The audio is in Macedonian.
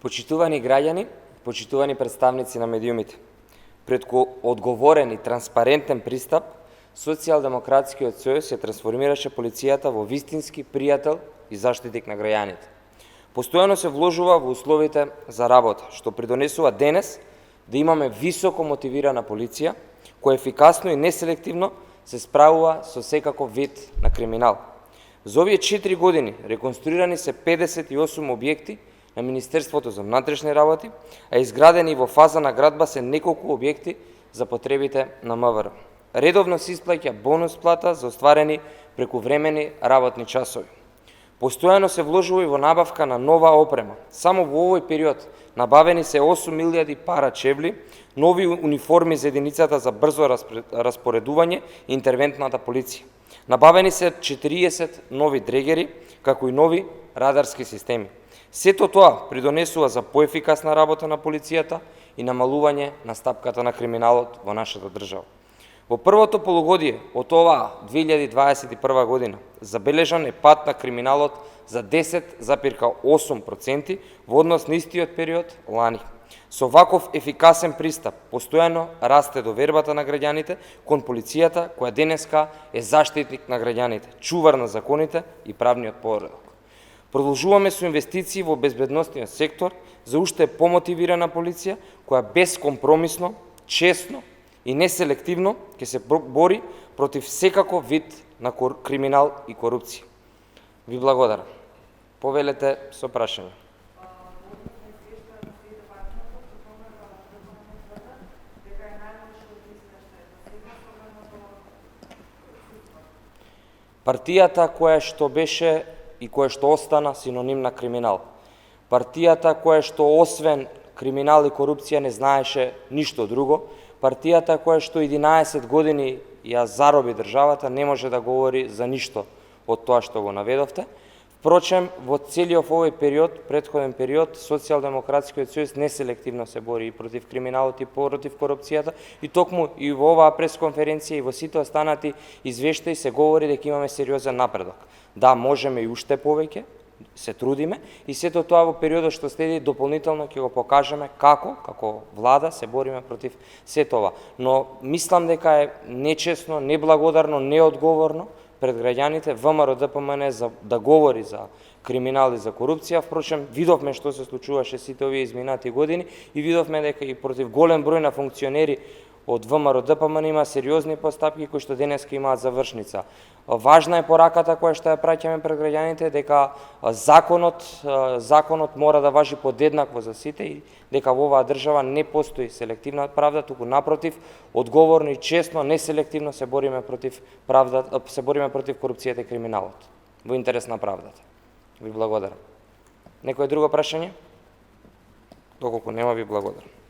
Почитувани граѓани, почитувани представници на медиумите, пред одговорен и транспарентен пристап, Социјалдемократскиот сојуз се трансформираше полицијата во вистински пријател и заштитник на граѓаните. Постојано се вложува во условите за работа, што придонесува денес да имаме високо мотивирана полиција, која ефикасно и неселективно се справува со секаков вид на криминал. За овие 4 години реконструирани се 58 објекти на Министерството за внатрешни работи, а изградени во фаза на градба се неколку објекти за потребите на МВР. Редовно се исплаќа бонус плата за остварени прекувремени работни часови. Постојано се вложува и во набавка на нова опрема. Само во овој период набавени се 8.000 пара чевли, нови униформи за единицата за брзо распоредување и интервентната полиција. Набавени се 40 нови дрегери, како и нови радарски системи. Сето тоа придонесува за поефикасна работа на полицијата и намалување на стапката на криминалот во нашата држава. Во првото полугодие од оваа 2021 година забележан е пат на криминалот за 10,8% во однос на истиот период лани. Со ваков ефикасен пристап постојано расте довербата на граѓаните кон полицијата, која денеска е заштитник на граѓаните, чувар на законите и правниот поредок. Продолжуваме со инвестиции во безбедносниот сектор за уште помотивирана полиција, која безкомпромисно, честно и неселективно ќе се бори против секаков вид на криминал и корупција. Ви благодарам. Повелете со прашање. Партијата која што беше и која што остана синоним на криминал. Партијата која што освен криминал и корупција не знаеше ништо друго. Партијата која што 11 години ја зароби државата не може да говори за ништо од тоа што го наведовте. Впрочем, во целиот овој период, претходен период, Социјалдемократскиот сојуз неселективно се бори и против криминалот и против корупцијата, и токму и во оваа пресконференција и во сите останати извештаи се говори дека имаме сериозен напредок. Да, можеме и уште повеќе, се трудиме, и сето тоа во периодот што следи дополнително ќе го покажеме како влада се бориме против сето ова. Но мислам дека е нечесно, неблагодарно, неодговорно пред граѓаните ВМРО-ДПМН да говори за криминал и за корупција. Впрочем, видовме што се случуваше сите овие изминати години и видовме дека и против голем број на функционери од ВМРО-ДПМН има сериозни постапки кои што денеска имаат завршница. Важна е пораката која што ја праќаме пред граѓаните дека законот мора да важи подеднакво за сите и дека во оваа држава не постои селективна правда, туку напротив, одговорно и честно, неселективно се бориме против корупцијата и криминалот во интерес на правдата. Ви благодарам. Некој друго прашање? Доколку нема, ви благодарам.